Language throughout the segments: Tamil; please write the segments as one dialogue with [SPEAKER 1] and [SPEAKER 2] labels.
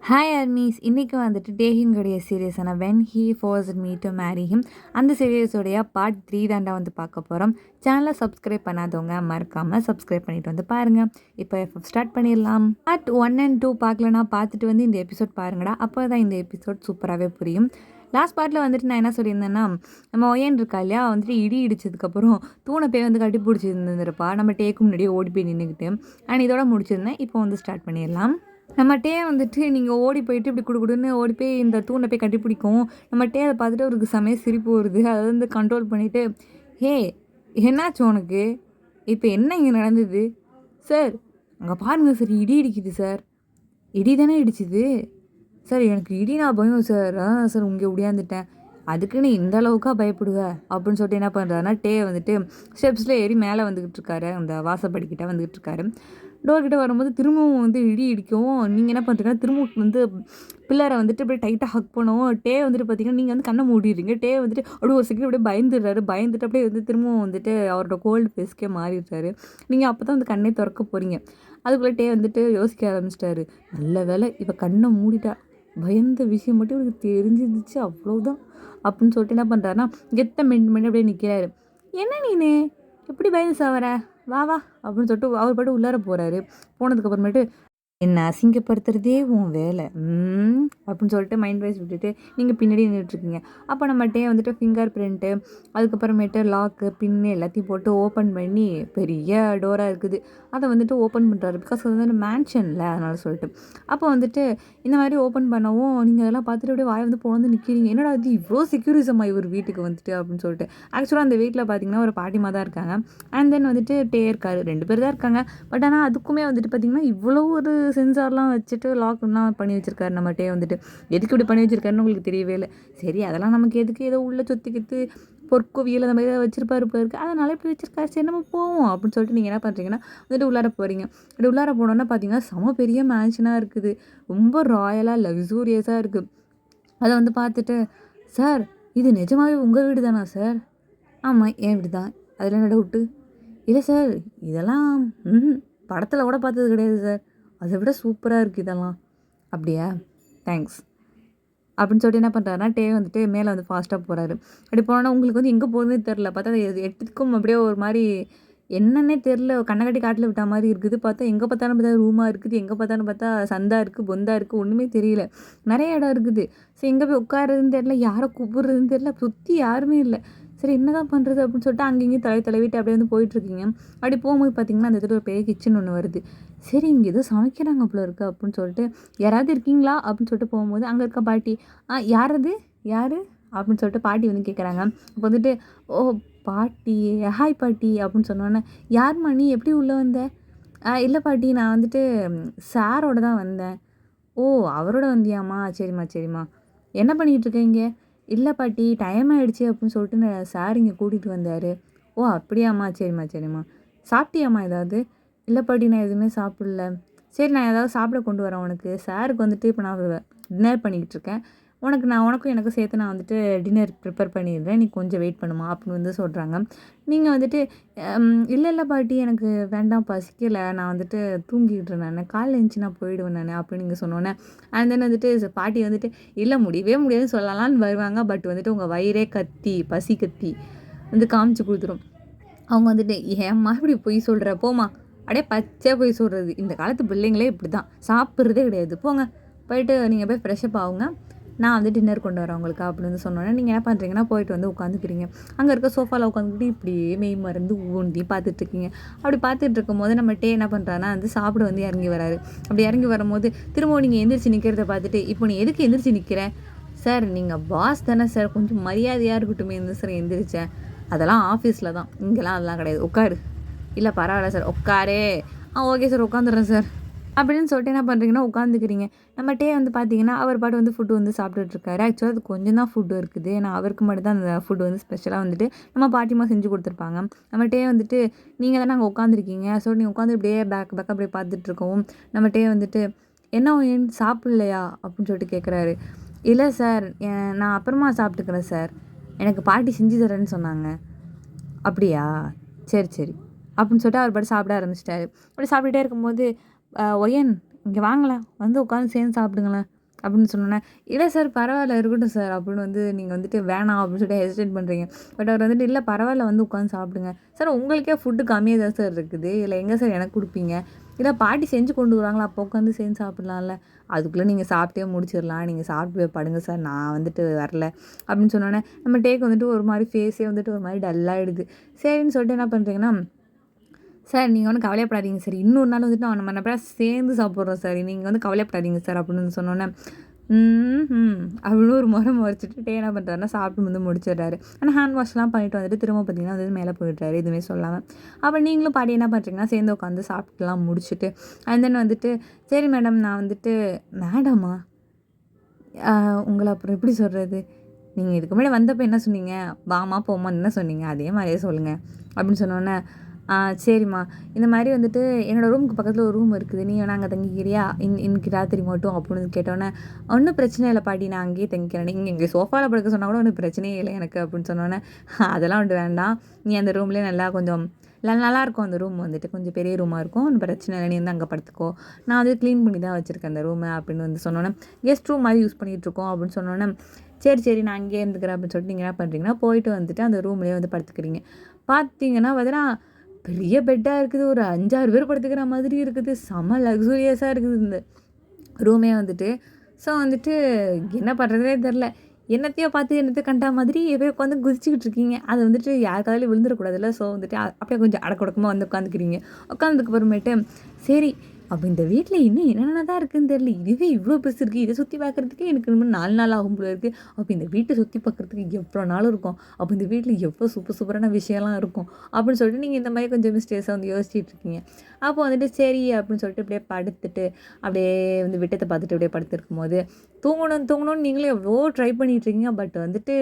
[SPEAKER 1] ஹாய் ஆர்மீஸ், இன்றைக்கி வந்துட்டு டேஹின்குடைய சீரியஸான when he forced me to marry him அந்த சீரியஸோடைய பார்ட் 3 தாண்டா வந்து பார்க்க போகிறோம். சேனலை சப்ஸ்கிரைப் பண்ணாதவங்க மறக்காமல் சப்ஸ்கிரைப் பண்ணிட்டு வந்து பாருங்கள். இப்போ ஸ்டார்ட் பண்ணிடலாம். பார்ட் 1 and 2 பார்க்கலன்னா பார்த்துட்டு வந்து இந்த எபிசோட் பாருங்கடா, அப்போ தான் இந்த எபிசோட் சூப்பராகவே புரியும். லாஸ்ட் பார்ட்டில் வந்துட்டு நான் என்ன சொல்லியிருந்தேன்னா, நம்ம ஒயன் இருக்கா இல்லையா, வந்துட்டு இடி இடிச்சதுக்கப்புறம் தூணை போய் வந்து கட்டி பிடிச்சிருந்துருப்பா, நம்ம டேக்கு முன்னாடியே ஓடி போய் நின்றுக்கிட்டு அண்ட் இதோட முடிச்சிருந்தேன். இப்போ வந்து ஸ்டார்ட் பண்ணிடலாம். நம்ம டே வந்துட்டு நீங்கள் ஓடி போயிட்டு இப்படி குடுக்குடுன்னு ஓடி போய் இந்த தூணை போய் கட்டி பிடிக்கும். நம்ம டே அதை பார்த்துட்டு அவருக்கு செமைய சிரிப்பு வருது. அதை வந்து கண்ட்ரோல் பண்ணிவிட்டு, ஹே என்னாச்சு உனக்கு, இப்போ என்ன இங்கே நடந்தது சார், அங்கே பாருங்கள் சார், இடி இடிக்குது சார். இடி தானே இடிச்சுது சார், எனக்கு இடி நான் பயம் சார். சார் இங்கே ஒடியாந்துட்டேன், அதுக்குன்னு இந்த அளவுக்காக பயப்படுவ அப்படின்னு சொல்லிட்டு என்ன பண்ணுறாருன்னா, டே வந்துட்டு ஸ்டெப்ஸில் ஏறி மேலே வந்துக்கிட்டு இருக்காரு. அந்த வாசப்படிக்கிட்ட வந்துக்கிட்டு இருக்காரு. டோர்கிட்ட வரும்போது திரும்பவும் வந்து இடி இடிக்கவும், நீங்கள் என்ன பண்ணுறீங்கன்னா திரும்பவும் வந்து பில்லரை வந்துட்டு அப்படியே டைட்டாக ஹக் பண்ணவும், டே வந்துட்டு பார்த்தீங்கன்னா நீங்கள் வந்து கண்ணை மூடிடுறீங்க. டே வந்துட்டு அப்படியே ஒரு செகண்ட் அப்படியே பயந்துடுறாரு. பயந்துட்டு அப்படியே வந்து திரும்பவும் வந்துட்டு அவரோட கோல்டு ஃபேஸ்க்கே மாறிடுறாரு. நீங்கள் அப்போ தான் வந்து கண்ணே திறக்க போகிறீங்க. அதுக்குள்ளே டே வந்துட்டு யோசிக்க ஆரம்பிச்சிட்டாரு. நல்ல வேலை இவ கண்ணை மூடிட்டா, பயந்த விஷயம் மட்டும் இவருக்கு தெரிஞ்சிருந்துச்சு, அவ்வளோதான் அப்படின்னு சொல்லிட்டு என்ன பண்ணுறாருன்னா கெத்த மெயின் அப்படியே நிற்கிறாரு. என்ன நீனு எப்படி பயந்து சாவற, வா வா அப்படின்னு சொல்லிட்டு அவர் பாட்டு உள்ளார போகிறாரு. போனதுக்கப்புறமேட்டு என்ன அசிங்கப்படுத்துறதே உன் வேலை அப்படின்னு சொல்லிட்டு மைண்ட் வைஸ் விட்டுட்டு நீங்கள் பின்னாடி நின்றுட்டுருக்கீங்க. அப்போ நம்மகிட்டே வந்துட்டு ஃபிங்கர் பிரிண்ட்டு, அதுக்கப்புறமேட்டு லாக்கு பின்னு எல்லாத்தையும் போட்டு ஓப்பன் பண்ணி பெரிய டோராக இருக்குது, அதை வந்துட்டு ஓப்பன் பண்ணுறாரு. பிகாஸ் அது வந்து மேன்ஷனில், அதனால் சொல்லிட்டு அப்போ வந்துட்டு இந்த மாதிரி ஓப்பன் பண்ணவும் நீங்கள் அதெல்லாம் பார்த்துட்டு அப்படியே வாயை வந்து போன நிற்கிறீங்க. என்னடா இது இவ்வளோ செக்யூரிசமா இவர் வீட்டுக்கு வந்துட்டு அப்படின்னு சொல்லிட்டு. ஆக்சுவலாக அந்த வீட்டில் பார்த்தீங்கன்னா ஒரு பாட்டிமா தான் இருக்காங்க, அண்ட் தென் வந்துட்டு டே இருக்காரு, 2 பேர் தான் இருக்காங்க. பட் ஆனால் அதுக்குமே வந்துட்டு பார்த்திங்கன்னா இவ்வளோ ஒரு சென்சார்லாம் வச்சுட்டு லாக்லாம் பண்ணி வச்சுருக்காரு. நம்மகிட்டே வந்துட்டு எதுக்கு இப்படி பண்ணி வச்சுருக்காருன்னு உங்களுக்கு தெரியவே இல்லை. சரி அதெல்லாம் நமக்கு எதுக்கு, ஏதோ உள்ள சொத்திக்கிட்டு பொற்கோவியல் அந்த மாதிரி வச்சுருப்பாரு இப்போ இருக்குது, அதனால இப்படி வச்சுருக்காரு, சரி நம்ம போவோம் அப்படின்னு சொல்லிட்டு நீங்கள் என்ன பண்ணுறீங்கன்னா வந்துட்டு உள்ளார போகிறீங்க. அப்படி உள்ளார போனோன்னா பார்த்தீங்கன்னா செம பெரிய மேன்ஷனாக இருக்குது, ரொம்ப ராயலாக லக்ஸூரியஸாக இருக்குது. அதை வந்து பார்த்துட்டு, சார் இது நிஜமாகவே உங்கள் வீடு தானா சார்? ஆமாம் என் வீடு தான், அதில் என்ன டவுட்டு? இல்லை சார் இதெல்லாம் படத்தில் கூட பார்த்தது கிடையாது சார், அதை விட சூப்பராக இருக்குது இதெல்லாம். அப்படியா, தேங்க்ஸ் அப்படின்னு சொல்லிட்டு என்ன பண்ணுறாருனா டே வந்துட்டு மேலே வந்து ஃபாஸ்ட்டாக போகிறாரு. அப்படி போனோன்னா உங்களுக்கு வந்து எங்கே போகுதுன்னு தெரில. பார்த்தா அது எட்டுக்கும் அப்படியே ஒரு மாதிரி என்னன்னே தெரில, கண்ணை கட்டி காட்டில் விட்ட மாதிரி இருக்குது. பார்த்தா எங்கே பார்த்தாலும் பார்த்தா ரூமாக இருக்குது, எங்கே பார்த்தாலும் பார்த்தா சந்தா இருக்குது, பொந்தா இருக்குது, ஒன்றுமே தெரியல. நிறைய இடம் இருக்குது. சரி எங்கே போய் உட்காருறதுன்னு தெரில, யாரை கூப்பிட்றதுன்னு தெரில, சுற்றி யாருமே இல்லை. சரி என்ன தான் பண்ணுறது அப்படின்னு சொல்லிட்டு அங்கேயும் தலைவிட்டு அப்படியே வந்து போயிட்டுருக்கீங்க. அப்படி போகும்போது பார்த்தீங்கன்னா அந்த இடத்துல ஒரு பெரிய கிச்சன் ஒன்று வருது. சரி இங்கே ஏதோ சமைக்கிறாங்க போல இருக்குது அப்படின்னு சொல்லிட்டு, யாராவது இருக்கீங்களா அப்படின்னு சொல்லிட்டு போகும்போது அங்கே இருக்க பாட்டி, யார் அது யார் அப்படின்னு சொல்லிட்டு பாட்டி வந்து கேட்குறாங்க. அப்போ வந்துட்டு, ஓ பாட்டி, ஹாய் பாட்டி அப்படின்னு சொன்னோன்னே, யார்மா நீ எப்படி உள்ளே வந்த? இல்லை பாட்டி நான் வந்துட்டு சாரோட தான் வந்தேன். ஓ அவரோட வந்தியாம்மா, சரிம்மா சரிம்மா, என்ன பண்ணிகிட்டு இருக்கீங்க? இல்லை பாட்டி டைம் ஆகிடுச்சி அப்படின்னு சொல்லிட்டு சார் இங்கே கூட்டிகிட்டு வந்தார். ஓ அப்படியாம்மா, சரிம்மா சரிம்மா, சாப்பிட்டியாம்மா ஏதாவது? இல்லை பாட்டி நான் எதுவுமே சாப்பிடல. சரி நான் ஏதாவது சாப்பிட கொண்டு வரேன் உனக்கு. சாருக்கு வந்துட்டு இப்போ நான் டின்னர் பண்ணிக்கிட்டு இருக்கேன், உனக்கும் எனக்கும் சேர்த்து நான் வந்துட்டு டின்னர் ப்ரிப்பேர் பண்ணிடுறேன், நீ கொஞ்சம் வெயிட் பண்ணுமா அப்படின்னு வந்து சொல்கிறாங்க. நீங்கள் வந்துட்டு இல்லை பாட்டி எனக்கு வேண்டாம், பசிக்கலை, நான் வந்துட்டு தூங்கிக்கிட்டு நான் காலைல எழுந்துச்சி நான் போயிடுவேன் நான் அப்படின்னு நீங்கள் சொன்னோன்னே, அண்ட் தென் வந்துட்டு பாட்டி வந்துட்டு இல்லை முடியவே முடியாதுன்னு சொல்லலான்னு வருவாங்க. பட் வந்துட்டு உங்கள் வயிறே கத்தி பசி கத்தி வந்து காமிச்சு கொடுத்துரும். அவங்க வந்துட்டு ஏம்மா இப்படி பொய் சொல்கிற, போமா அப்படியே பச்சை பொய் சொல்கிறது. இந்த காலத்து பிள்ளைங்களே இப்படி தான், சாப்பிட்றதே கிடையாது, போங்க போயிட்டு நீங்கள் போய் ஃப்ரெஷ்ஷப் ஆகுங்க, நான் வந்து டின்னர் கொண்டு வரேன் உங்களுக்கு அப்படின்னு வந்து சொன்னோன்னே நீங்கள் என்ன பண்ணுறீங்கன்னா போயிட்டு வந்து உட்காந்துக்கிறீங்க. அங்கே இருக்க சோஃபாவில் உட்காந்துக்கிட்டு இப்படியே மெய் மறந்து ஊந்தி பார்த்துட்ருக்கீங்க. அப்படி பார்த்துட்டு இருக்கும்போது நம்ம டே என்ன பண்ணுறான்னா வந்து சாப்பிட வந்து இறங்கி வராரு. அப்படி இறங்கி வரும்போது திரும்பவும் நீங்கள் எந்திரிச்சு நிற்கிறத பார்த்துட்டு, இப்போ நீ எதுக்கு எந்திரிச்சு நிற்கிற? சார் நீங்கள் பாஸ் தானே சார், கொஞ்சம் மரியாதையாக இருக்கட்டும் இருந்து சார் எந்திரிச்சேன். அதெல்லாம் ஆஃபீஸில் தான், இங்கெல்லாம் அதெல்லாம் கிடையாது, உட்காரு. இல்லை பரவாயில்ல சார் உட்காரே. ஓகே சார் உட்காந்துடுறேன் சார் அப்படின்னு சொல்லிட்டு என்ன பண்ணுறீங்கன்னா உட்காந்துக்கிறீங்க. நம்ம டே வந்து பார்த்தீங்கன்னா அவர் பாட்டு வந்து ஃபுட்டு வந்து சாப்பிட்டுட்ருக்காரு. ஆக்சுவலாக அது கொஞ்சம் தான் ஃபுட்டு இருக்குது, ஏன்னா அவருக்கு மட்டும் தான் அந்த ஃபுட்டு வந்து ஸ்பெஷலாக வந்துட்டு நம்ம பாட்டிமா செஞ்சு கொடுத்துருப்பாங்க. நம்ம டே வந்துட்டு நீங்கள் தானே அங்கே உட்காந்துருக்கீங்க, ஸோ நீங்கள் உட்காந்து இப்படியே பேக் அப்படியே பார்த்துட்ருக்கவும் நம்ம டே வந்துட்டு என்ன ஏன் சாப்பிட்லையா அப்படின்னு சொல்லிட்டு கேட்குறாரு. இல்லை சார் நான் அப்புறமா சாப்பிட்டுக்கிறேன் சார், எனக்கு பாட்டி செஞ்சு தரேன்னு சொன்னாங்க. அப்படியா, சரி சரி அப்படின்னு சொல்லிட்டு அவர் பாட்டு சாப்பிட ஆரம்பிச்சிட்டாரு. அப்படி சாப்பிட்டுட்டே இருக்கும்போது, ஒயன் இங்கே வாங்களேன், வந்து உட்காந்து சேர்ந்து சாப்பிடுங்களேன் அப்படின்னு சொன்னோன்னே, இல்லை சார் பரவாயில்ல இருக்கட்டும் சார் அப்படின்னு வந்து நீங்கள் வந்துட்டு வேணாம் அப்படின்னு சொல்லிட்டு ஹெசிடேட் பண்ணுறீங்க. பட் அவர் வந்துட்டு இல்லை பரவாயில்ல வந்து உட்காந்து சாப்பிடுங்க சார், உங்களுக்கே ஃபுட்டு கம்மியாக தான் சார் இருக்குது, இல்லை எங்கே சார் எனக்கு கொடுப்பீங்க, இல்லை பாட்டி செஞ்சு கொண்டு வராங்களா அப்போ உட்காந்து சேர்ந்து சாப்பிட்லாம்ல, அதுக்குள்ளே நீங்கள் சாப்பிட்டே முடிச்சிடலாம், நீங்கள் சாப்பிட்டு போய் படுங்க சார் நான் வந்துட்டு வரல அப்படின்னு சொன்னோன்னே நம்ம டேக்கு வந்துட்டு ஒரு மாதிரி ஃபேஸே வந்துட்டு ஒரு மாதிரி டல்லாகிடுது. சரின்னு சொல்லிட்டு என்ன பண்ணுறீங்கன்னா, சார் நீங்கள் ஒன்றும் கவலையப்படாதீங்க சார், இன்னொரு நாள் வந்துட்டு நம்ம நம்ம சேர்ந்து சாப்பிட்றோம் சார், நீங்கள் வந்து கவலைப்படாதீங்க சார் அப்படின்னு சொன்னோன்னே அப்படின்னு ஒரு முறை முறைச்சிட்டு என்ன பண்ணுறாருன்னா சாப்பிட்டு வந்து முடிச்சிடுறாரு. ஆனால் ஹேண்ட் வாஷ்லாம் பண்ணிட்டு வந்துட்டு திரும்ப பார்த்தீங்கன்னா வந்து மேலே போயிடுறாரு எதுவுமே சொல்லாமல். அப்போ நீங்களும் பாட்டி என்ன பண்ணுறீங்கன்னா சேர்ந்து உட்காந்து சாப்பிட்டுலாம் முடிச்சுட்டு அண்ட் தென் வந்துட்டு சரி மேடம் நான் வந்துட்டு மேடமா உங்களை அப்புறம் எப்படி சொல்கிறது, நீங்கள் இதுக்கு முன்னாடி வந்தப்போ என்ன சொன்னீங்க, வாமா போமான்னு என்ன சொன்னீங்க, அதே மாதிரியே சொல்லுங்கள் அப்படின்னு சொன்னோன்னே சரிம்மா இந்த மாதிரி வந்துட்டு என்னோடய ரூமுக்கு பக்கத்தில் ஒரு ரூம் இருக்குது, நீ வேணா அங்கே தங்கிக்கிறியா இன்னைக்கு ராத்திரி மட்டும் அப்படின்னு கேட்டோன்னே, ஒன்றும் பிரச்சனை இல்லை பாட்டி நான் அங்கேயே தங்கிக்கிறேன், நீங்கள் இங்கே சோஃபாவில் படுக்க சொன்னால் கூட ஒன்றும் பிரச்சனையே இல்லை எனக்கு அப்படின்னு சொன்னோன்னே, அதெல்லாம் வந்துட்டு வேண்டாம், நீ அந்த ரூம்லேயே நல்லா கொஞ்சம் நல்லாயிருக்கும், அந்த ரூம் வந்துட்டு கொஞ்சம் பெரிய ரூமாக இருக்கும், ஒன்றும் பிரச்சனை இல்லை, நீ வந்து அங்கே படுத்துக்கோ, நான் வந்து க்ளீன் பண்ணி தான் வச்சுருக்கேன் அந்த ரூமை அப்படின்னு வந்து சொன்னோன்னே, கெஸ்ட் ரூம் மாதிரி யூஸ் பண்ணிகிட்ருக்கோம் அப்படின்னு சொன்னோன்னே, சரி நான் அங்கேயே இருந்துக்கிறேன் அப்படின்னு சொல்லிட்டு நீங்கள் என்ன பண்ணுறீங்கன்னா போயிட்டு வந்துட்டு அந்த ரூம்லேயே வந்து படுத்துக்கிறீங்க. பார்த்தீங்கன்னா பார்த்தீங்கன்னா பெரிய பெட்டாக இருக்குது, ஒரு 5-6 பேர் படுத்துக்கிற மாதிரி இருக்குது, செம லக்ஸூரியஸாக இருக்குது இந்த ரூமே வந்துட்டு. ஸோ வந்துட்டு என்ன பண்ணுறதுனே தெரில, என்னத்தையோ பார்த்து என்னத்தையோ கண்டா மாதிரி எப்போ உட்காந்து குதிச்சுக்கிட்டு இருக்கீங்க, அது வந்துட்டு யாருக்காவது விழுந்துடக்கூடாதுல்ல. ஸோ வந்துட்டு அப்படியே கொஞ்சம் அடக்கொடக்கமாக வந்து உட்காந்துக்கிறீங்க. உட்காந்ததுக்கு அப்புறமேட்டு சரி அப்போ இந்த வீட்டில் இன்னும் என்னென்ன தான் இருக்குதுன்னு தெரியல, இதுவே இவ்வளோ பெருசு இருக்குது, இதை சுற்றி பார்க்குறதுக்கு எனக்கு இன்னும் 4 நாள் ஆகும் போல இருக்குது, அப்போ இந்த வீட்டை சுற்றி பார்க்குறதுக்கு எவ்வளோ நாள் இருக்கும், அப்போ இந்த வீட்டில் எவ்வளோ சூப்பரான விஷயம்லாம் இருக்கும் அப்படின்னு சொல்லிட்டு நீங்கள் இந்த மாதிரி கொஞ்சம் மிஸ்டேக்ஸாக வந்து யோசிச்சுட்டு இருக்கீங்க. அப்போ வந்துட்டு சரி அப்படின்னு சொல்லிட்டு அப்படியே படுத்துட்டு அப்படியே வந்து விட்டத்தை பார்த்துட்டு அப்படியே படுத்துருக்கும் போது தூங்கணும்னு நீங்களே எவ்வளோ ட்ரை பண்ணிகிட்ருக்கீங்க. பட் வந்துட்டு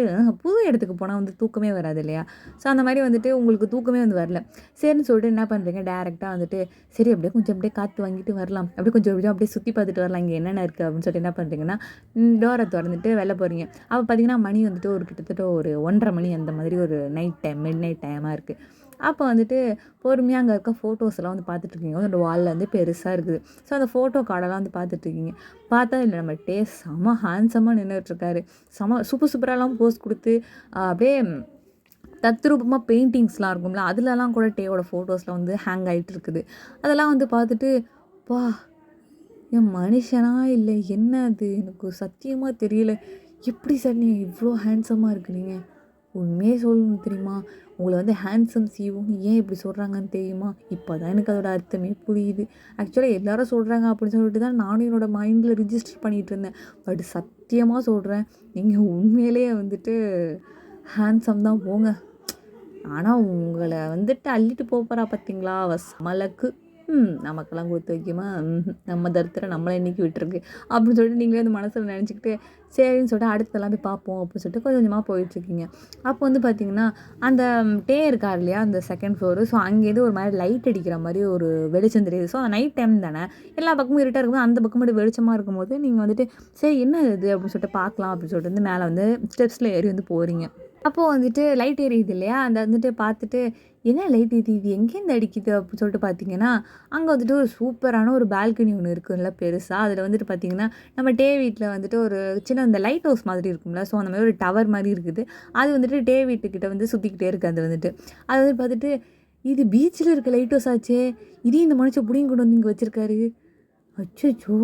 [SPEAKER 1] புது இடத்துக்கு போனால் வந்து தூக்கமே வராது இல்லையா. ஸோ அந்த மாதிரி வந்துட்டு உங்களுக்கு தூக்கமே வந்து வரல. சரின்னு சொல்லிட்டு என்ன பண்ணுறீங்க, டேரெக்டாக வந்துட்டு சரி அப்படியே கொஞ்சம் அப்படியே காற்று வாங்கிட்டு வரலாம், அப்படியே கொஞ்சம் அப்படியே சுற்றி பார்த்துட்டு வரலாம், இங்கே என்னென்ன இருக்குது அப்படின்னு சொல்லிட்டு என்ன பண்ணுறீங்கன்னா டோரை திறந்துட்டு வெளில போகிறீங்க. அப்போ பார்த்தீங்கன்னா மணி வந்துட்டு ஒரு கிட்டத்தட்ட ஒரு 1:30 மணி அந்த மாதிரி ஒரு நைட் டைம் மிட் நைட் டைமாக இருக்குது. அப்போ வந்துட்டு பொறுமையாக அங்கே இருக்க ஃபோட்டோஸ்லாம் வந்து பார்த்துட்ருக்கீங்க, அந்த வாலில் வந்து பெருசாக இருக்குது. ஸோ அந்த ஃபோட்டோ கார்டெல்லாம் வந்து பார்த்துட்ருக்கீங்க. பார்த்தா இல்லை நம்ம செம ஹேண்ட்ஸமாக நின்றுட்டுருக்காரு, சூப்பராலாம் போஸ் கொடுத்து அப்படியே தத்ரூபமாக பெயிண்டிங்ஸ்லாம் இருக்கும்ல, அதுலலாம் கூட டேவோட ஃபோட்டோஸ்லாம் வந்து ஹேங் ஆகிட்டு இருக்குது. அதெல்லாம் வந்து பார்த்துட்டு வா என் மனுஷனா இல்லை என்ன அது எனக்கு சத்தியமாக தெரியல, எப்படி சார் நீங்கள் இவ்வளோ ஹேண்ட்ஸமாக இருக்கிறீங்க, உண்மையே சொல்லணும் தெரியுமா, உங்களை வந்து ஹேண்ட்ஸம் சிஓன்னு ஏன் இப்படி சொல்கிறாங்கன்னு தெரியுமா, இப்போ தான் எனக்கு அதோட அர்த்தமே புரியுது. ஆக்சுவலாக எல்லாரும் சொல்கிறாங்க அப்படின்னு சொல்லிட்டு தான் நானும் என்னோடய மைண்டில் ரிஜிஸ்டர் பண்ணிகிட்டு இருந்தேன். பட் சத்தியமாக சொல்கிறேன், நீங்கள் உண்மையிலேயே வந்துட்டு ஹேண்ட்ஸம் தான் போங்க. ஆனால் உங்களை வந்துட்டு அள்ளிட்டு போகிறா பார்த்தீங்களா அவள் சமலக்கு, நமக்கெல்லாம் கொடுத்து வைக்குமா, நம்ம தரித்திரம் நம்மளை இன்றைக்கி விட்டுருக்கு அப்படின்னு சொல்லிட்டு நீங்களே வந்து மனசில் நினச்சிக்கிட்டு சரின்னு சொல்லிட்டு அடுத்தெல்லாம் போய் பார்ப்போம் அப்படின்னு சொல்லிட்டு கொஞ்சம் கொஞ்சமாக போயிட்டுருக்கீங்க. அப்போ வந்து பார்த்திங்கன்னா அந்த டே இருக்கார் இல்லையா அந்த செகண்ட் ஃப்ளோரு, ஸோ அங்கேருந்து ஒரு மாதிரி லைட் அடிக்கிற மாதிரி ஒரு வெளிச்சம் தெரியுது. ஸோ அந்த நைட் டைம் தானே, எல்லா பக்கமும் இருட்டாக இருக்கும்போது அந்த பக்கம் மட்டும் வெளிச்சமாக இருக்கும்போது நீங்கள் வந்துட்டு சரி என்ன இது அப்படின்னு சொல்லிட்டு பார்க்கலாம் அப்படின்னு சொல்லிட்டு வந்து மேலே வந்து ஸ்டெப்ஸில் ஏறி வந்து போகிறீங்க. அப்போது வந்துட்டு லைட் எரியுது இல்லையா, அந்த வந்துட்டு பார்த்துட்டு என்ன லைட் இது எங்கேருந்து அடிக்குது அப்படின்னு சொல்லிட்டு பார்த்தீங்கன்னா அங்கே வந்துட்டு ஒரு சூப்பரான ஒரு பால்கனி ஒன்று இருக்குதுல்ல பெருசாக, அதில் வந்துட்டு பார்த்தீங்கன்னா நம்ம டே வீட்டில் வந்துட்டு ஒரு சின்ன அந்த லைட் ஹவுஸ் மாதிரி இருக்கும்ல, ஸோ அந்த மாதிரி ஒரு டவர் மாதிரி இருக்குது, அது வந்துட்டு டே வீட்டுக்கிட்ட வந்து சுற்றிக்கிட்டே இருக்குது. அது வந்துட்டு அது வந்து பார்த்துட்டு இது பீச்சில் இருக்க லைட் ஹவுஸ் ஆச்சே, இதையும் இந்த மனுஷன் புடிங்கி கொண்டு வந்து இங்கே வச்சுருக்காரு, அச்சோ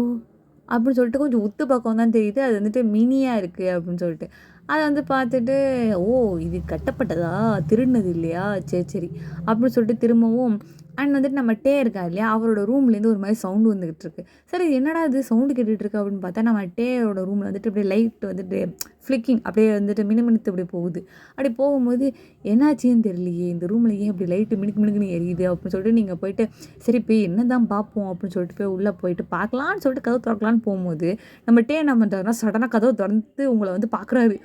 [SPEAKER 1] அப்படின்னு சொல்லிட்டு கொஞ்சம் உத்து பக்கம் தான் தெரியுது, அது வந்துட்டு மினியாக இருக்குது அப்படின்னு சொல்லிட்டு அதை வந்து பார்த்துட்டு ஓ இது கட்டப்பட்டதா, திருடினது இல்லையா, சரி அப்படின்னு சொல்லிட்டு திரும்பவும் அண்ட் வந்துட்டு நம்ம டே இருக்கா இல்லையா அவரோட ரூம்லேருந்து ஒரு மாதிரி சவுண்டு வந்துக்கிட்டு இருக்கு. சரி என்னடா இது சவுண்டு கேட்டுட்ருக்கு அப்படின்னு பார்த்தா நம்ம டேயோட ரூமில் வந்துட்டு அப்படியே லைட் வந்துட்டு ஃப்ளிக்கிங் அப்படியே வந்துட்டு மினுமினுத்து அப்படி போகுது. அப்படி போகும்போது என்னாச்சுன்னு தெரியலையே, இந்த ரூமில் ஏன் அப்படி லைட்டு மினுக்குன்னு எரியுது அப்படின்னு சொல்லிட்டு நீங்கள் போயிட்டு சரி போய் என்ன தான் பார்ப்போம் அப்படின்னு சொல்லிட்டு போய் உள்ளே போயிட்டு பார்க்கலான்னு சொல்லிட்டு கதவு திறக்கலான்னு போகும்போது நம்ம டே என்ன பண்ணுறாருன்னா சடனாக கதவை திறந்து உங்களை வந்து பார்க்குறாரு.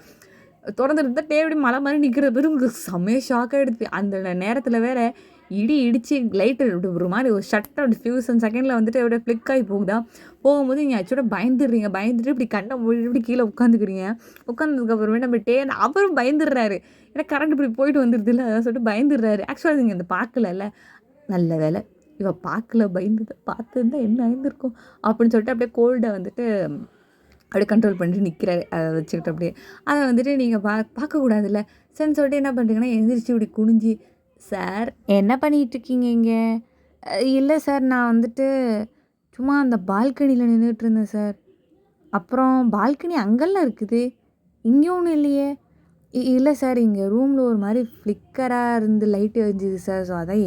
[SPEAKER 1] திறந்துருந்தா டே அப்படி மலை மாதிரி நிற்கிற பேர் உங்களுக்கு செம்மையாக ஷாக் ஆகிடுது. அந்த நேரத்தில் வேறு இடிச்சு லைட்டு ஒரு மாதிரி ஒரு ஷட்டை அப்படி ஃபியூசன் செகண்டில் வந்துட்டு அப்படியே ஃப்ளிக் ஆகி போகுதா. போகும்போது நீங்கள் ஆக்சுவலாக பயந்துட்டு இப்படி கண்ணை மூடி இப்படி கீழே உட்காந்துக்கிறீங்க. உட்காந்ததுக்கப்புறமே நம்ம அவரும் பயந்துடுறாரு, ஏன்னா கரண்ட் இப்படி போயிட்டு வந்துடுது இல்லை, அதான் சொல்லிட்டு பயந்துடுறாரு. ஆக்சுவலாக நீங்கள் இந்த பார்க்கலல்ல, நல்ல வேலை இவ பார்க்கல, பயந்தது. பார்த்துருந்தா என்ன ஆயிருந்திருக்கும் அப்படின்னு சொல்லிட்டு அப்படியே கோல்டை வந்துட்டு அப்படியே கண்ட்ரோல் பண்ணிட்டு நிற்கிறாரு. அதை வச்சுக்கிட்டு அப்படியே அதை வந்துட்டு நீங்கள் பார்க்கக்கூடாதுல்ல. சரின்னு சொல்லிட்டு என்ன பண்ணுறீங்கன்னா, எந்திரிச்சு இப்படி குனிஞ்சி, சார் என்ன பண்ணிகிட்ருக்கீங்க இங்கே? இல்லை சார், நான் வந்துட்டு சும்மா அந்த பால்கனியில் நின்றுட்டு இருந்தேன் சார். அப்புறம் பால்கனி அங்கெல்லாம் இருக்குது, இங்கே ஒன்றும் இல்லையே. இல்லை சார், இங்கே ரூமில் ஒரு மாதிரி ஃப்ளிக்கராக இருந்து லைட் எரிஞ்சுது சார். ஸோ அதான்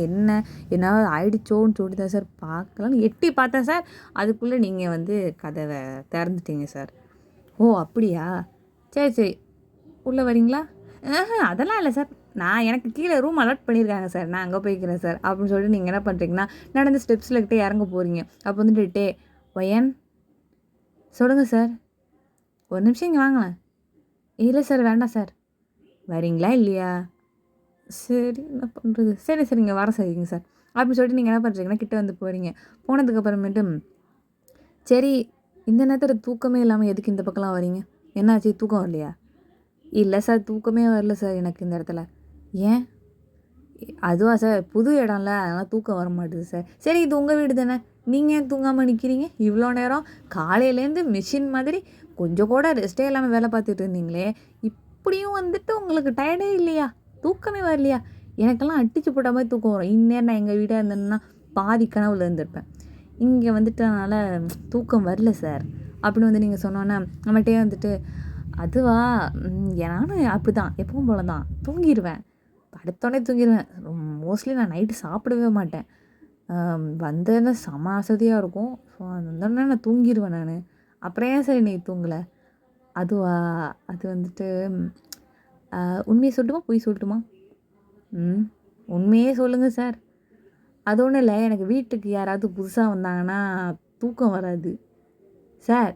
[SPEAKER 1] என்ன ஆயிடுச்சோன்னு சொல்லிட்டு தான் சார் பார்க்கலான்னு எட்டி பார்த்தேன் சார். அதுக்குள்ளே நீங்கள் வந்து கதவை திறந்துட்டீங்க சார். ஓ அப்படியா, சரி சரி, உள்ளே வரீங்களா? அதெல்லாம் இல்லை சார், எனக்கு கீழே ரூம் அலாட் பண்ணியிருக்காங்க சார், நான் அங்கே போய்க்கிறேன் சார் அப்படின்னு சொல்லிட்டு நீங்கள் என்ன பண்ணுறீங்கன்னா, நடந்து ஸ்டெப்ஸில் கிட்டே இறங்க போகிறீங்க. அப்போ வந்துட்டு ஒயன் சொல்லுங்கள் சார், ஒரு நிமிஷம் இங்கே வாங்களேன். இல்லை சார், வேண்டாம் சார். வரீங்களா இல்லையா? சரி, என்ன பண்ணுறது, சரி சரிங்க வர சரிங்க சார் அப்படின்னு சொல்லிட்டு நீங்கள் என்ன பண்ணுறீங்கன்னா கிட்டே வந்து போகிறீங்க. போனதுக்கப்புறமேட்டு சரி, இந்த நேரத்தில் தூக்கமே இல்லாமல் எதுக்கு இந்த பக்கம்லாம் வரீங்க? என்னாச்சு, தூக்கம் வரலையா? இல்லை சார், தூக்கமே வரல சார் எனக்கு இந்த இடத்துல. ஏன்? அதுவா சார், புது இடம்ல, அதனால் தூக்கம் வர மாட்டேது சார். சரி, இது உங்கள் வீடு தானே, நீங்கள் ஏன் தூங்காமல் நிற்கிறீங்க இவ்வளோ நேரம்? காலையிலேருந்து மிஷின் மாதிரி கொஞ்சம் கூட ரெஸ்ட்டே இல்லாமல் வேலை பார்த்துட்டு இருந்தீங்களே, இப்படியும் வந்துட்டு உங்களுக்கு டயர்டே இல்லையா? தூக்கமே வரலையா? எனக்கெல்லாம் அடிச்சு போட்ட மாதிரி தூக்கம் வரும். இந்நேரம் நான் எங்கள் வீடாக இருந்தேன்னா பாதி கனவுல இருந்திருப்பேன். இங்கே வந்துட்டனால தூக்கம் வரல சார் அப்படின்னு வந்து நீங்கள் சொன்னோன்னே நம்மகிட்டே வந்துட்டு, அதுவா நானும் அப்படி தான், எப்பவும் போல தான் தூங்கிடுவேன், படுத்தோடனே தூங்கிடுவேன். மோஸ்ட்லி நான் நைட்டு சாப்பிடவே மாட்டேன். வந்தேன்னா செம அசதியாக இருக்கும். ஸோ வந்தோடனே நான் தூங்கிடுவேன் நான். அப்புறம் ஏன் சார் நீ தூங்கலை? அதுவா, அது வந்துட்டு உண்மையை சொல்லட்டுமா பொய் சொல்லட்டுமா? உண்மையே சொல்லுங்கள் சார். அது ஒன்றும் இல்லை, எனக்கு வீட்டுக்கு யாராவது புதுசாக வந்தாங்கன்னா தூக்கம் வராது சார்.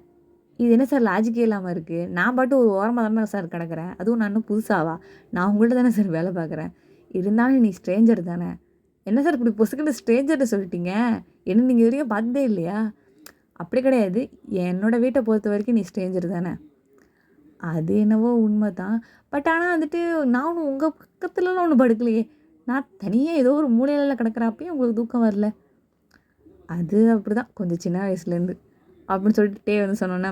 [SPEAKER 1] இது என்ன சார் லாஜிக்கே இல்லாமல் இருக்குது? நான் பாட்டு ஒரு ஓரமாக தானே சார் கிடக்கிறேன், அதுவும் நான் இன்னும் புதுசாவா? நான் உங்கள்கிட்ட தானே சார் வேலை பார்க்குறேன். இருந்தாலும் நீ ஸ்ட்ரேஞ்சர் தானே. என்ன சார் இப்படி பொசுக்கிட்டு ஸ்ட்ரேஞ்சர்னு சொல்லிட்டீங்க? என்ன நீங்கள் இது வரைக்கும் பார்த்ததே இல்லையா? அப்படி கிடையாது, என்னோடய வீட்டை பொறுத்த வரைக்கும் நீ ஸ்ட்ரேஞ்சர் தானே. அது என்னவோ உண்மை தான். பட் ஆனால் வந்துட்டு நானும் உங்கள் பக்கத்துலலாம் ஒன்றும் படுக்கலையே, நான் தனியாக ஏதோ ஒரு மூலையில் கிடக்கிறப்பையும் உங்களுக்கு தூக்கம் வரல. அது அப்படி தான் கொஞ்சம் சின்ன வயசுலேருந்து அப்படின்னு சொல்லிட்டு வந்து சொன்னோன்னே,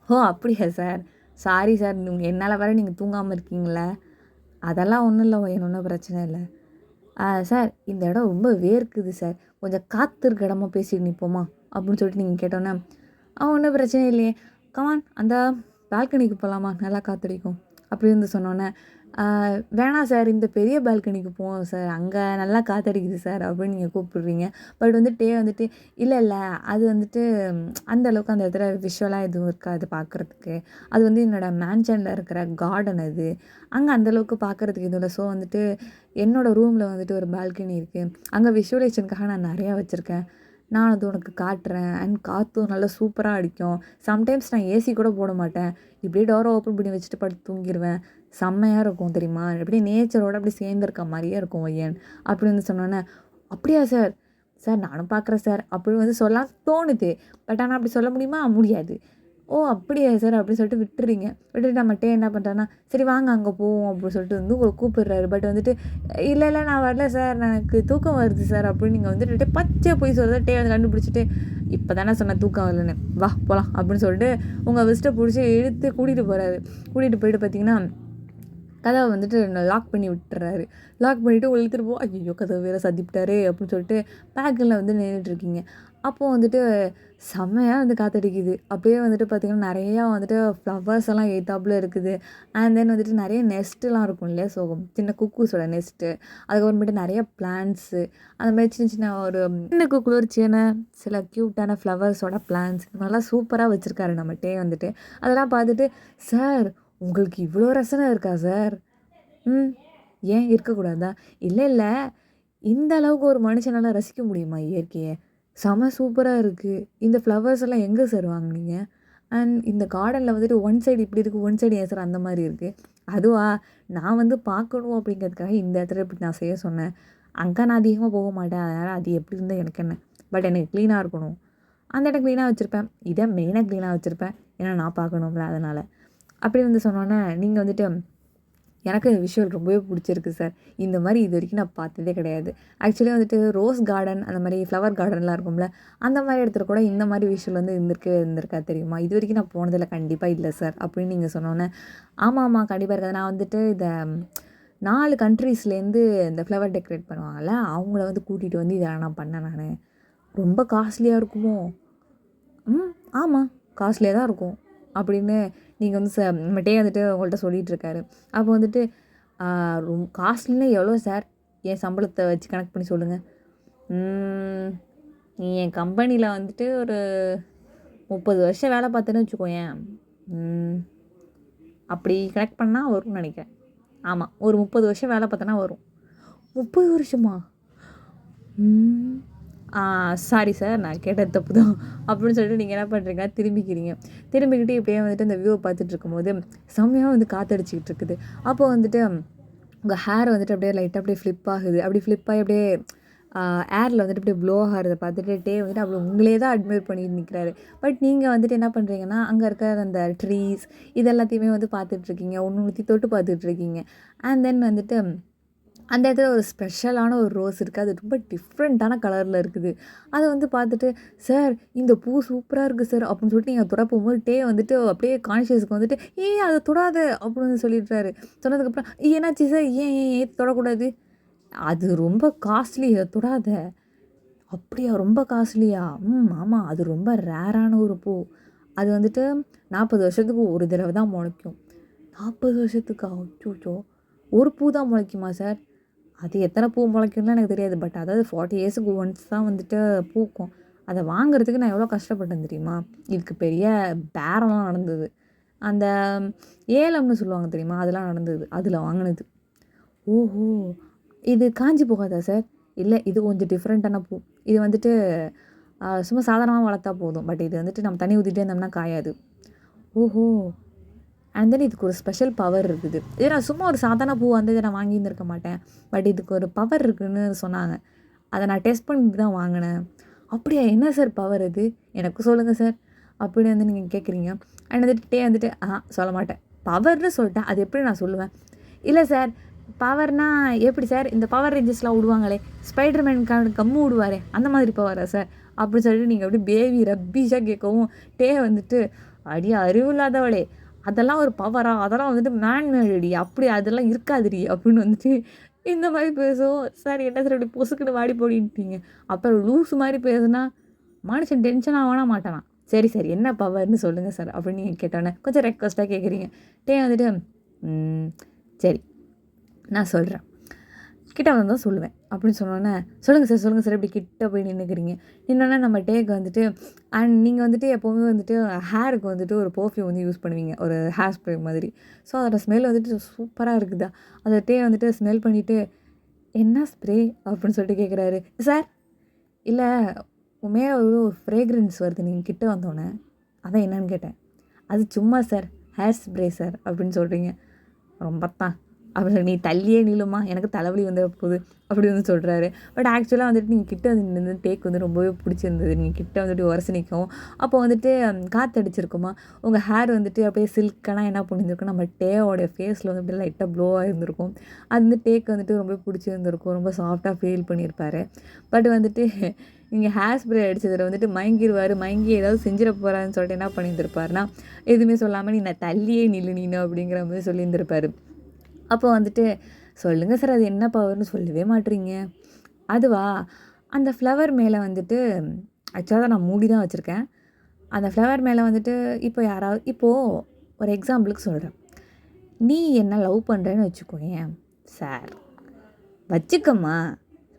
[SPEAKER 1] ஓ அப்படியா சார், சாரி சார், என்னால் வர நீங்கள் தூங்காமல் இருக்கீங்களே. அதெல்லாம் ஒன்றும் இல்லை, ஒன்றும் பிரச்சனை இல்லை சார். இந்த இடம் ரொம்ப வேர்க்குது சார், கொஞ்சம் காற்று இருக்க இடமா பேசிட்டு நிற்போமா அப்படின்னு சொல்லிட்டு நீங்கள் கேட்டோன்னே, ஒன்றும் பிரச்சனை இல்லையே, கமான் அந்த பால்கனிக்கு போகலாமா, நல்லா காற்றடிக்கும் அப்படி வந்து சொன்னோன்னே, வேணாம் சார், இந்த பெரிய பால்கனிக்கு போவோம் சார், அங்கே நல்லா காற்றடிக்குது சார் அப்படின்னு நீங்கள் கூப்பிடுறீங்க. பட் வந்துட்டு இல்லை அது வந்துட்டு அந்தளவுக்கு அந்த இடத்துல விஷுவலாக எதுவும் இருக்காது பார்க்குறதுக்கு. அது வந்து என்னோடய மேன்ஷனில் இருக்கிற கார்டன், அது அங்கே அந்தளவுக்கு பார்க்குறதுக்கு எதுவும் இல்லை. ஸோ வந்துட்டு என்னோடய ரூமில் வந்துட்டு ஒரு பால்கனி இருக்குது, அங்கே விஷுவலைசேஷனுக்காக நான் நிறையா வச்சுருக்கேன், நான் அது உனக்கு காட்டுறேன். அண்ட் காற்றும் நல்லா சூப்பராக அடிக்கும். சம்டைம்ஸ் நான் ஏசி கூட போட மாட்டேன், இப்படியே டோரை ஓப்பன் பண்ணி வச்சுட்டு படுத்து தூங்கிடுவேன். செம்மையாக இருக்கும் தெரியுமா, அப்படியே நேச்சரோடு அப்படி சேர்ந்துருக்க மாதிரியே இருக்கும் ஒய்யன் அப்படி வந்து சொன்னோன்னே, அப்படியா சார், சார் நானும் பார்க்குறேன் சார் அப்படின்னு வந்து சொல்லலாம் தோணுது. பட் ஆனால் அப்படி சொல்ல முடியுமா? முடியாது. ஓ அப்படியா சார் அப்படின்னு சொல்லிட்டு விட்டுறீங்க. விட்டுட்டு நம்மகிட்ட என்ன பண்ணுறான்னா, சரி வாங்க அங்கே போவோம் அப்படின்னு சொல்லிட்டு வந்து உங்களை கூப்பிடுறாரு. பட் வந்துட்டு இல்லை நான் வரல சார், எனக்கு தூக்கம் வருது சார் அப்படின்னு நீங்கள் வந்துட்டு பச்சை போய் சொல்லிட்டு வந்து கண்டுபிடிச்சிட்டு, இப்போ தானே சொன்னேன் தூக்கம் வரலன்னு, வா போகலாம் அப்படின்னு சொல்லிட்டு உங்கள் விசிட்டை பிடிச்சி இழுத்து கூட்டிகிட்டு போகிறாரு. கூட்டிகிட்டு போயிட்டு பார்த்தீங்கன்னா கதவை வந்துட்டு லாக் பண்ணி விட்டுறாரு. லாக் பண்ணிவிட்டு இழுத்துட்டு போ, ஐயோ கதவை வேறு சத்திப்பிட்டாரு அப்படின்னு சொல்லிட்டு பேக்கில் வந்து நின்றுட்டுருக்கீங்க. அப்போது வந்துட்டு செம்மையாக வந்து காற்றடிக்குது. அப்படியே வந்துட்டு பார்த்திங்கன்னா நிறையா வந்துட்டு ஃப்ளவர்ஸ் எல்லாம் எய்த்தாப்பில் இருக்குது. அண்ட் தென் வந்துட்டு நிறைய நெஸ்ட்டுலாம் இருக்கும் இல்லையா, ஸோ சின்ன குக்கூஸோட நெஸ்ட்டு, அதுக்கப்புறமேட்டு நிறைய பிளான்ட்ஸு, அந்த மாதிரி சின்ன சின்ன ஒரு சின்ன குளிர்ச்சியான சில க்யூட்டான ஃப்ளவர்ஸோட பிளான்ட்ஸ், இந்த மாதிரிலாம் சூப்பராக வச்சுருக்காரு நம்மகிட்டே வந்துட்டு. அதெல்லாம் பார்த்துட்டு, சார் உங்களுக்கு இவ்வளோ ரசனை இருக்கா சார்? ஏன் இருக்கக்கூடாதா? இல்லை இந்த அளவுக்கு ஒரு மனுஷனால் ரசிக்க முடியுமா இயற்கையை? செம சூப்பராக இருக்குது. இந்த ஃப்ளவர்ஸ் எல்லாம் எங்கே சார் வாங்குனீங்க? அண்ட் இந்த கார்டனில் வந்துட்டு ஒன் சைடு இப்படி இருக்குது, ஒன் சைடு ஏன் சார் அந்த மாதிரி இருக்குது? அதுவா, நான் வந்து பார்க்கணும் அப்படிங்கிறதுக்காக இந்த இடத்துல இப்படி நான் செய்ய சொன்னேன். அங்கே நான் அதிகமாக போக மாட்டேன், அதனால் அது எப்படி இருந்தால் எனக்கு என்ன, பட் எனக்கு க்ளீனாக இருக்கணும், அந்த இடம் க்ளீனாக வச்சுருப்பேன், இதை மெயினாக க்ளீனாக வச்சுருப்பேன், ஏன்னா நான் பார்க்கணும்ல அதனால் அப்படி வந்து சொன்னோன்னே நீங்கள் வந்துட்டு எனக்கு இந்த விஷுவல் ரொம்பவே பிடிச்சிருக்கு சார். இந்த மாரி இது வரைக்கும் நான் பார்த்ததே கிடையாது. ஆக்சுவலி வந்துட்டு ரோஸ் கார்டன் அந்த மாரி ஃப்ளவர் கார்டன்லாம் இருக்கும்ல, அந்த மாரி இடத்துல கூட இந்த மாரி விஷுவல் வந்து இருந்திருக்கா தெரியுமா? இதுவரைக்கும் நான் போனதில்ல. கண்டிப்பா இல்ல சார். அப்படின்னு நீங்க சொன்னோனே, ஆமாமா கண்டிப்பா இருக்காது. நான் வந்துட்டு இத 4 கண்ட்ரீஸ்லேருந்து இந்த ஃப்ளவர் டெக்கரேட் பண்ணுவாங்கல்ல, அவங்கள வந்து கூட்டிட்டு வந்து இத நான் பண்ணேன் நானு. ரொம்ப காஸ்ட்லியா இருக்குமோ? ம். ஆமா. காஸ்ட்லியா தான் இருக்கும். அப்படின்னு நீங்க வந்து நம்மட்டயே வந்துட்டு உங்கள்ட்ட சொல்லிட்டு இருக்காரு. அப்போ வந்துட்டு ஆ காஸ்ட்லின்னா எவ்வளோ சார்? என் சம்பளத்த வச்சு கணக்கு பண்ணி சொல்லுங்க. ம். நீ என் கம்பெனில வந்துட்டு ஒரு 30 வருஷம் வேலை பார்த்தேன்னு வச்சுக்கோயேன். ம். அப்படி கணக்கு பண்ணா வரும்னு நெனைக்கிறேன். ஆமா. ஒரு 30 வருஷம் வேலை பார்த்தேன்னா வரும். 30 வருஷமா? ம். ஆ சாரி சார். நான் கேட்டது தப்பு தான். அப்படின்னு சொல்லிட்டு நீங்க என்ன பண்றீங்க, திரும்பிக்கிறீங்க. திரும்பிக்கிட்டு இப்படியே வந்துட்டு அந்த வியூவ பார்த்துட்டு இருக்கும்போது, செம்மையா வந்து காத்தடிச்சுக்கிட்டு இருக்குது. அப்போ வந்துட்டு உங்க ஹேர் வந்துட்டு அப்படியே லைட்டா அப்படியே ஃப்ளிப் ஆகுது. அப்படி ஃப்ளிப் ஆகி அப்படியே ஏர்ல வந்துட்டு அப்படியே ப்ளோ ஆகுறத பார்த்துட்டு வந்துட்டு அவ்வளோ உங்களே தான் அட்மையர் பண்ணிட்டு நிற்கிறாரு. பட் நீங்க வந்துட்டு என்ன பண்றீங்கன்னா, அங்க இருக்கிற அந்த ட்ரீஸ் இது எல்லாத்தையுமே வந்து பார்த்துட்ருக்கீங்க. ஒண்ணு ஒண்ணுத்தையும் தொட்டு பார்த்துட்ருக்கீங்க. அண்ட் தென் வந்துட்டு அந்த இடத்துல ஒரு ஸ்பெஷலான ஒரு ரோஸ் இருக்கு. அது ரொம்ப டிஃப்ரெண்ட்டான கலர்ல இருக்குது. அத வந்து பார்த்துட்டு, "சார் இந்த பூ சூப்பரா இருக்கு சார்" அப்படின்னு சொல்லிட்டு நீங்க தொட போகும்போது வந்துட்டு அப்படியே கான்ஷியஸ்க்கு வந்துட்டு, "ஏய் அத தொடாத" அப்படின்னு சொல்லிடுறாரு. சொன்னதுக்கப்புறம், "என்னாச்சு சார்? ஏன் ஏன் ஏன் தொடக்கூடாது?" "அது ரொம்ப காஸ்ட்லி அத தொடாத." "அப்படியா? ரொம்ப காஸ்ட்லியா?" "ம் ஆமா. அது ரொம்ப ரேரான ஒரு பூ. அது வந்துட்டு 40 வருஷத்துக்கு ஒரு தடவ தான் மொளைக்கும்." 40 வருஷத்துக்கா? அச்சச்சோ! ஒரு பூ தான் மொளைக்குமா சார்? அது எத்தனை பூ முளைக்கும்லாம் எனக்கு தெரியாது. பட் அதாவது 40 இயர்ஸுக்கு ஒன்ஸ் தான் வந்துட்டு பூக்கும். அத வாங்குறதுக்கு நான் எவ்வளோ கஷ்டப்பட்டேன் தெரியுமா? இதுக்கு பெரிய பேரம்லாம் நடந்தது. அந்த ஏலம்னு சொல்லுவாங்க தெரியுமா? அதெல்லாம் நடந்தது. அதில வாங்குனது. ஓஹோ! இது காஞ்சு போகாதா சார்? இல்ல இது கொஞ்சம் டிஃப்ரெண்ட்டான பூ. இது வந்துட்டு சும்மா சாதாரணமா வளர்த்தா போதும். பட் இது வந்துட்டு நம்ம தண்ணி ஊத்திட்டே இருந்தோம்னா காயாது. ஓஹோ! அண்ட் தென் இதுக்கு ஒரு ஸ்பெஷல் பவர் இருக்குது. இதே நான் சும்மா ஒரு சாதாரண பூ வந்து இத நான் வாங்கியிருந்திருக்க மாட்டேன். பட் இதுக்கு ஒரு பவர் இருக்குன்னு சொன்னாங்க. அத நான் டெஸ்ட் பண்ணிட்டு தான் வாங்குனேன். அப்படியா? என்ன சார் பவர் அது? எனக்கும் சொல்லுங்க சார். அப்படின்னு வந்து நீங்க கேட்குறீங்க. அண்ட் வந்துட்டு வந்துட்டு சொல்ல மாட்டேன். பவர்ன்னு சொல்ட்டேன். அது எப்படி நான் சொல்லுவேன்? இல்ல சார். பவர்னா எப்படி சார்? இந்த பவர் ரேஞ்சர்ஸ்லாம் விடுவாங்களே! ஸ்பைடர் மேன் கம்மு விடுவாரே! அந்த மாதிரி பவரா சார்? அப்படின்னு சொல்லிட்டு நீங்க அப்படியே பேபி ரப்பீஸா கேட்கவும், வந்துட்டு அடி அறிவில்லாதவளே! அதெல்லாம் ஒரு பவரா? அதெல்லாம் வந்துட்டு மேன் மேடுடி. அப்படி அதெல்லாம் இருக்காதுடி. அப்படின்னு வந்துட்டு இந்த மாரி பேசவும், சார் என்ன சார் இப்படி பொசுக்குன்னு வாடி போடின்ட்டீங்க. அப்புறம் லூசு மாரி பேசுனா, மனுஷன் டென்ஷன் ஆவானா மாட்டானா? சரி, சரி என்ன பவர்ன்னு சொல்லுங்க சார். அப்படின்னு நீங்க கேட்டோனே, கொஞ்சம் ரெக்வெஸ்ட்டா கேட்குறீங்க. வந்துட்டு, ம் சரி நான் சொல்றேன். கிட்ட வந்து தான் சொல்லுவேன். அப்படின்னு சொன்னோனே, சொல்லுங்க சார்" இப்படி கிட்ட போய் நின்னுக்கிறீங்க. நின்னோனே நம்ம வந்துட்டு அண்ட் நீங்க வந்துட்டு எப்பவுமே வந்துட்டு ஹேருக்கு வந்துட்டு ஒரு பெர்ஃப்யூம் வந்து யூஸ் பண்ணுவீங்க. ஒரு ஹேர் ஸ்ப்ரே மாதிரி. ஸோ அதோட ஸ்மெல் வந்துட்டு சூப்பரா இருக்குதா. அத வந்துட்டு ஸ்மெல் பண்ணிட்டு, "என்ன ஸ்ப்ரே?" அப்படின்னு சொல்லிட்டு கேட்குறாரு. "சார், இல்ல உன் மேல ஒரு ஃப்ரேக்ரன்ஸ் வருது நீங்க கிட்ட வந்தோனே. அதான் என்னன்னு கேட்டேன்." "அது சும்மா சார். ஹேர் ஸ்ப்ரே சார்" அப்படின்னு சொல்றீங்க. ரொம்ப தான். அப்புறம் "நீ தள்ளியே நில்லுமா, எனக்கு தலைவலி வந்துற போகுது" அப்படி வந்து சொல்றாரு. பட் ஆக்சுவலா வந்துட்டு நீங்க கிட்ட வந்து நின்னு டேக் வந்து ரொம்பவே பிடிச்சிருந்தது. நீங்க கிட்ட வந்துட்டு உரசி நிக்கவும், அப்போ வந்துட்டு காத்தடிச்சிருக்குமா, உங்க ஹேர் வந்துட்டு அப்படியே சில்கனா என்ன பண்ணியிருந்திருக்கும், நம்ம டேவோட ஃபேஸ்ல வந்து அப்படியே லைட்டா ப்ளோவா இருந்திருக்கும். அது வந்து டேக் வந்துட்டு ரொம்ப பிடிச்சிருந்திருக்கும். ரொம்ப சாஃப்ட்டா ஃபீல் பண்ணியிருப்பாரு. பட் வந்துட்டு நீங்க ஹேர் ஸ்ப்ரே அடிச்சதுல வந்துட்டு மயங்கிருவாரு. மயங்கி ஏதாவது செஞ்சிட போறாருன்னு சொல்லிட்டு என்ன பண்ணியிருந்திருப்பாருன்னா, எதுவுமே சொல்லாம "நீ நான் தள்ளியே நில்லு நீனு" அப்படிங்கிற மாரி சொல்லியிருந்திருப்பாரு. அப்போ வந்துட்டு, "சொல்லுங்க சார் அது என்ன பவர்ன்னு சொல்லவே மாட்றீங்க." அதுவா, அந்த ஃப்ளவர் மேல வந்துட்டு ஆக்சுவலா நான் மூடி தான் வச்சிருக்கேன். அந்த ஃப்ளவர் மேல வந்துட்டு இப்போ ஒரு எக்ஸாம்பிளுக்கு சொல்றேன். "நீ என்ன லவ் பண்றேன்னு வச்சுக்கோயேன்." "சார்." "வச்சுக்கம்மா."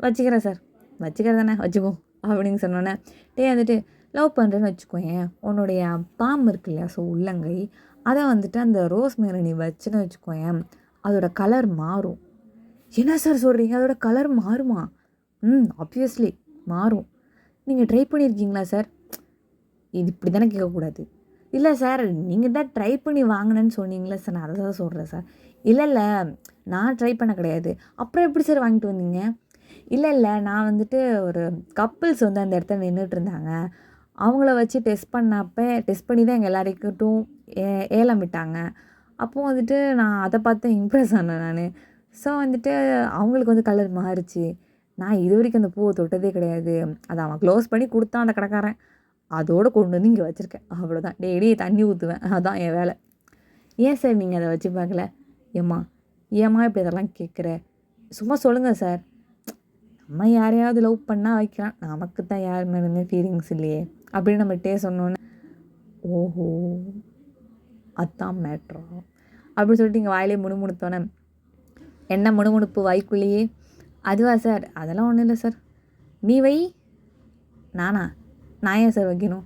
[SPEAKER 1] "வச்சுக்கிறேன் சார்." "வச்சுக்கிறேன் தானே, வச்சுப்போம்." அப்படின்னு சொன்னோனே, வந்துட்டு லவ் பண்றேன்னு வச்சுக்கோயேன். உன்னுடைய பாம் இருக்கு இல்லையா? ஸோ உள்ளங்கை, அத வந்துட்டு அந்த ரோஸ் மேல நீ வச்சேன்னு வச்சுக்கோயேன், அதோட கலர் மாறும். "என்ன சார் சொல்றீங்க? அதோட கலர் மாறுமா?" ஆப்வியஸ்லி மாறும். "நீங்க ட்ரை பண்ணியிருக்கீங்களா சார்?" இது இப்படி தானே கேட்கக்கூடாது. "இல்ல சார், நீங்க தான் ட்ரை பண்ணி வாங்குனேன்னு சொன்னீங்கல்ல சார், நான் அத தான் சொல்றேன் சார்." இல்ல, நான் ட்ரை பண்ண கிடையாது." "அப்புறம் எப்படி சார் வாங்கிட்டு வந்தீங்க?" இல்ல, நான் வந்துட்டு ஒரு கப்பிள்ஸ் வந்து அந்த இடத்துல நின்னுட்டுருந்தாங்க. அவங்கள வச்சு டெஸ்ட் பண்ணி தான் எங்க எல்லாருக்கிட்டும் ஏலம் விட்டாங்க. அப்போது வந்துட்டு நான் அதை பார்த்து இம்ப்ரெஸ் ஆனேன் நான். ஸோ வந்துட்டு அவங்களுக்கு வந்து கலர் மாறுச்சு. நான் இது வரைக்கும் அந்த பூவை தொட்டதே கிடையாது. அதை அவன் க்ளோஸ் பண்ணி கொடுத்தான் அந்த கடைக்காரன். அதோடு கொண்டு வந்து இங்கே வச்சுருக்கேன். அவ்வளோதான். டெய்லி தண்ணி ஊற்றுவேன். அதான் என் வேலை. ஏன் சார் நீங்கள் அதை வச்சு பார்க்கல? ஏம்மா இப்படி இதெல்லாம் கேட்குற? சும்மா சொல்லுங்கள் சார். நம்ம யாரையாவது லவ் பண்ணால் வைக்கலாம், நமக்கு தான் யார் மேலேயுமே ஃபீலிங்ஸ் இல்லையே அப்படின்னு நம்மகிட்டே சொன்னோன்னே, ஓஹோ அதான் மேட்ரா அப்படின்னு சொல்லிட்டு இங்கே வாயிலே முணுமுணுத்தோன்னே, என்ன முணுமுணுப்பு வாய்க்குள்ளேயே? அதுவா சார், அதெல்லாம் ஒன்றும் இல்லை சார். நீ வை. நானா? நான் ஏன் சார் வைக்கணும்?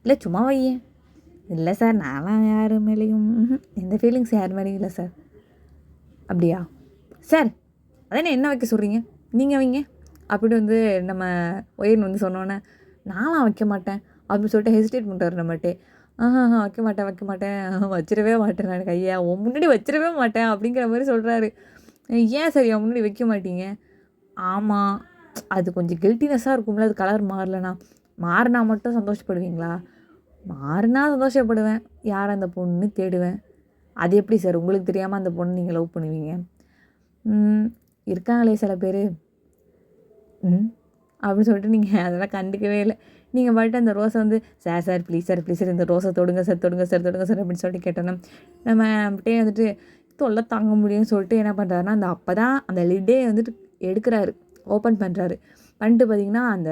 [SPEAKER 1] இல்லை சும்மா வையேன். இல்லை சார், நான்லாம் யார் மேலேயும் எந்த ஃபீலிங்ஸ் யார் மேலேயும் இல்லை சார். அப்படியா சார்? அதானே என்ன வைக்க சொல்கிறீங்க, நீங்கள் வைங்க அப்படி வந்து நம்ம ஒயன் வந்து சொன்னோன்னே, நான்லாம் வைக்க மாட்டேன் அப்படின்னு சொல்லிட்டு ஹெசிடேட் பண்ணுறாரு நம்மகிட்டே. வைக்க மாட்டேன் வச்சிடவே மாட்டேன், நான் கையா உன் முன்னாடி வச்சிடவே மாட்டேன் அப்படிங்கிற மாதிரி சொல்கிறாரு. ஏன் சார் என் முன்னாடி வைக்க மாட்டீங்க? ஆமாம், அது கொஞ்சம் கில்ட்டினஸ்ஸாக இருக்கும்ல, அது கலர் மாறினா மட்டும் சந்தோஷப்படுவீங்களா? மாறினா சந்தோஷப்படுவேன், யார் அந்த பொண்ணு தேடுவேன். அது எப்படி சார் உங்களுக்கு தெரியாமல் அந்த பொண்ணு நீங்கள் லவ் பண்ணுவீங்க? இருக்காங்களே சில பேர் அப்படின்னு சொல்லிட்டு நீங்கள் அதெல்லாம் கண்டுக்கவே இல்லை. நீங்கள் பாட்டு அந்த ரோஸை வந்து சார் ப்ளீஸ் சார் இந்த ரோஸை தொடுங்க சார் அப்படின்னு சொல்லிட்டு கேட்டோன்னா, நம்ம அப்படியே வந்துட்டு தொல்லை தாங்க முடியும்னு சொல்லிட்டு என்ன பண்ணுறாருன்னா, அப்போ தான் அந்த லிட்டே வந்துட்டு எடுக்கிறாரு, ஓப்பன் பண்ணுறாரு. பண்ணிட்டு பார்த்திங்கன்னா அந்த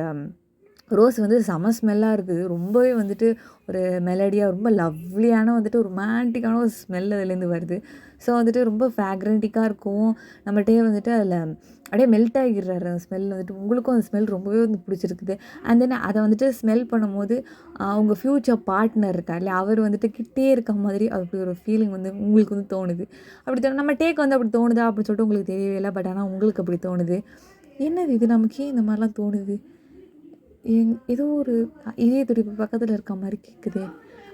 [SPEAKER 1] ரோஸ் வந்து செம ஸ்மெல்லாக இருக்குது. ரொம்பவே வந்துட்டு ஒரு மெலடியாக ரொம்ப லவ்லியான வந்துட்டு ஒரு ரொமான்டிக்கான ஒரு ஸ்மெல் அதுலேருந்து வருது. ஸோ வந்துட்டு ரொம்ப ஃப்ராக்ரண்டிக்காக இருக்கும். நம்மகிட்டே வந்துட்டு அதில் அப்படியே மெல்ட் ஆகிடுறாரு அந்த ஸ்மெல் வந்துட்டு. உங்களுக்கும் அந்த ஸ்மெல் ரொம்பவே வந்து பிடிச்சிருக்குது. அண்ட் தென் அதை வந்துட்டு ஸ்மெல் பண்ணும்போது உங்கள் ஃப்யூச்சர் பார்ட்னர் இருக்கார் இல்லையா, அவர் வந்துட்டு கிட்டே இருக்க மாதிரி அப்படி ஒரு ஃபீலிங் வந்து உங்களுக்கு வந்து தோணுது. அப்படி நம்ம டேக் வந்து அப்படி தோணுதா அப்படின்னு சொல்லிட்டு உங்களுக்கு தெரியவே இல்லை. பட் ஆனால் உங்களுக்கு அப்படி தோணுது. என்னது இது, நமக்கே இந்த மாதிரிலாம் தோணுது, ஏதோ ஒரு இதய துடிப்பு பக்கத்தில் இருக்க மாதிரி கேட்குது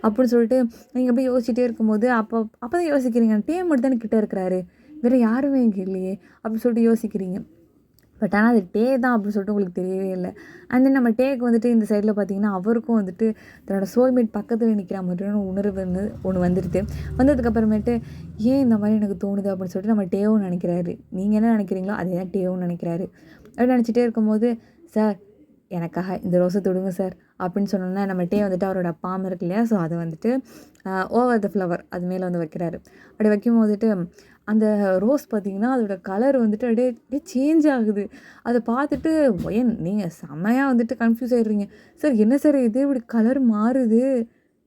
[SPEAKER 1] அப்படின்னு சொல்லிட்டு நீங்கள் அப்படியே யோசிச்சுட்டே இருக்கும்போது அப்போ தான் யோசிக்கிறீங்க, டே மட்டும் தானே கிட்டே இருக்கிறாரு, வேறு யாருமே இங்கே இல்லையே அப்படின்னு சொல்லிட்டு யோசிக்கிறீங்க. பட் ஆனால் அது டே தான் அப்படின்னு சொல்லிட்டு உங்களுக்கு தெரியவே இல்லை. அண்ட் தென் நம்ம டேக்கு வந்துட்டு இந்த சைடில் பார்த்தீங்கன்னா அவருக்கும் வந்துட்டு தன்னோட சோல்மேட் பக்கத்தில் நிற்கிற மாதிரியான உணர்வு ஒன்று வந்துடுது. வந்ததுக்கப்புறமேட்டு ஏன் இந்த மாதிரி எனக்கு தோணுது அப்படின்னு சொல்லிட்டு நம்ம டேவும் நினைக்கிறாரு. நீங்கள் என்ன நினைக்கிறீங்களோ அதே தான் டேவும் நினைக்கிறாரு. அப்படி நினச்சிட்டே இருக்கும்போது, சார் எனக்காக இந்த ரோஸை தொடுங்க சார் அப்படின்னு சொன்னோன்னா, நம்ம டே வந்துட்டு அவரோட பாம் இருக்கு இல்லையா, ஸோ அதை வந்துட்டு ஓவர் த ஃப்ளவர் அது மேலே வந்து வைக்கிறாரு. அப்படி வைக்கும் போதுட்டு அந்த ரோஸ் பார்த்திங்கன்னா அதோட கலர் வந்துட்டு அப்படியே சேஞ்ச் ஆகுது. அதை பார்த்துட்டு ஒயன் நீங்கள் செம்மையாக வந்துட்டு கன்ஃபியூஸ் ஆகிடுறீங்க. சார் என்ன சார் இது இப்படி கலர் மாறுது,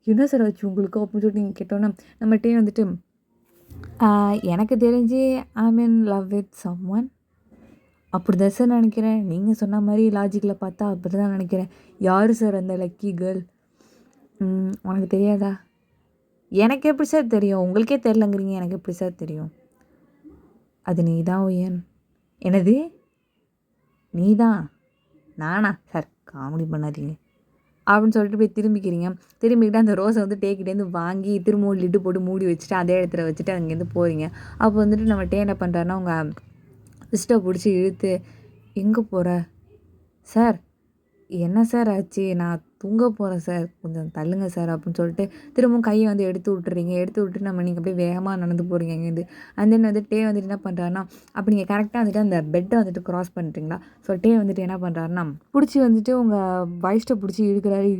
[SPEAKER 1] என்ன சார் ஆச்சு உங்களுக்கு அப்படின்னு சொல்லிட்டு நீங்கள் கேட்டோன்னா, நம்ம டே வந்துட்டு எனக்கு தெரிஞ்சு I mean love with someone அப்படி தான் சார் நினைக்கிறேன். நீங்கள் சொன்ன மாதிரி லாஜிக்கில் பார்த்தா அப்படி தான் நினைக்கிறேன். யார் சார் அந்த லக்கி கேர்ள்? உனக்கு தெரியாதா? எனக்கு எப்படி சார் தெரியும்? உங்களுக்கே தெரிலங்கிறீங்க, எனக்கு எப்படி சார் தெரியும்? அது நீ தான் ஒயன். என்னது நீ தான்? நானா? சார் காமெடி பண்ணாதீங்க அப்படின்னு சொல்லிட்டு போய் திரும்பிக்கிட்டு அந்த ரோஸை வந்து டேக்கிட்டேருந்து வாங்கி திரும்பவும் லிட்டு போட்டு மூடி வச்சுட்டு அதே இடத்துல வச்சுட்டு அங்கேருந்து போகிறீங்க. அப்போ வந்துட்டு நம்ம டே என்ன பண்ணுறாருன்னா, உங்கள் ரிஸ்ட்டை பிடிச்சி இழுத்து, எங்கே போகிற சார், என்ன சார் ஆச்சு, நான் தூங்க போகிறேன் சார், கொஞ்சம் தள்ளுங்க சார் அப்படின்னு சொல்லிட்டு திரும்பவும் கையை வந்து எடுத்து விட்டுட்டு நம்ம நீங்கள் அப்படியே வேகமாக நடந்து போகிறீங்க அங்கேருந்து. அண்ட் தென் வந்து டே வந்துட்டு என்ன பண்ணுறாருன்னா, அப்போ நீங்கள் கரெக்டாக வந்துட்டு அந்த பெட்டை வந்துட்டு க்ராஸ் பண்ணுறீங்களா, ஸோ டே வந்துட்டு என்ன பண்ணுறாருன்னா பிடிச்சி வந்துட்டு உங்கள் வயஸ்ட்டை பிடிச்சி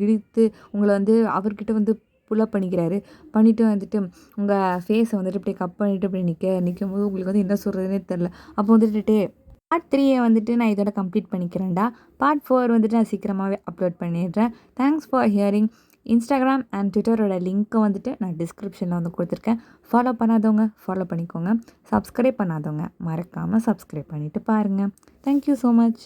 [SPEAKER 1] இழுத்து உங்களை வந்து அவர்கிட்ட வந்து புல்லப் பண்ணிவிட்டு வந்துட்டு உங்கள் ஃபேஸை வந்துட்டு இப்படி கப் பண்ணிவிட்டு இப்படி நிற்கும்போது உங்களுக்கு வந்து என்ன சொல்கிறதுனே தெரில. அப்போ வந்துட்டு பார்ட் 3 வந்துட்டு நான் இதோட கம்ப்ளீட் பண்ணிக்கிறேன்டா. பார்ட் 4 வந்துட்டு நான் சீக்கிரமாகவே அப்லோட் பண்ணிடுறேன். Thanks for hearing. Instagram and ட்விட்டரோட லிங்க்கை வந்துட்டு நான் டிஸ்கிரிப்ஷனில் வந்து கொடுத்துருக்கேன். ஃபாலோ பண்ணாதவங்க ஃபாலோ பண்ணிக்கோங்க. சப்ஸ்கிரைப் பண்ணாதவங்க மறக்காமல் சப்ஸ்கிரைப் பண்ணிவிட்டு பாருங்கள். Thank you so much.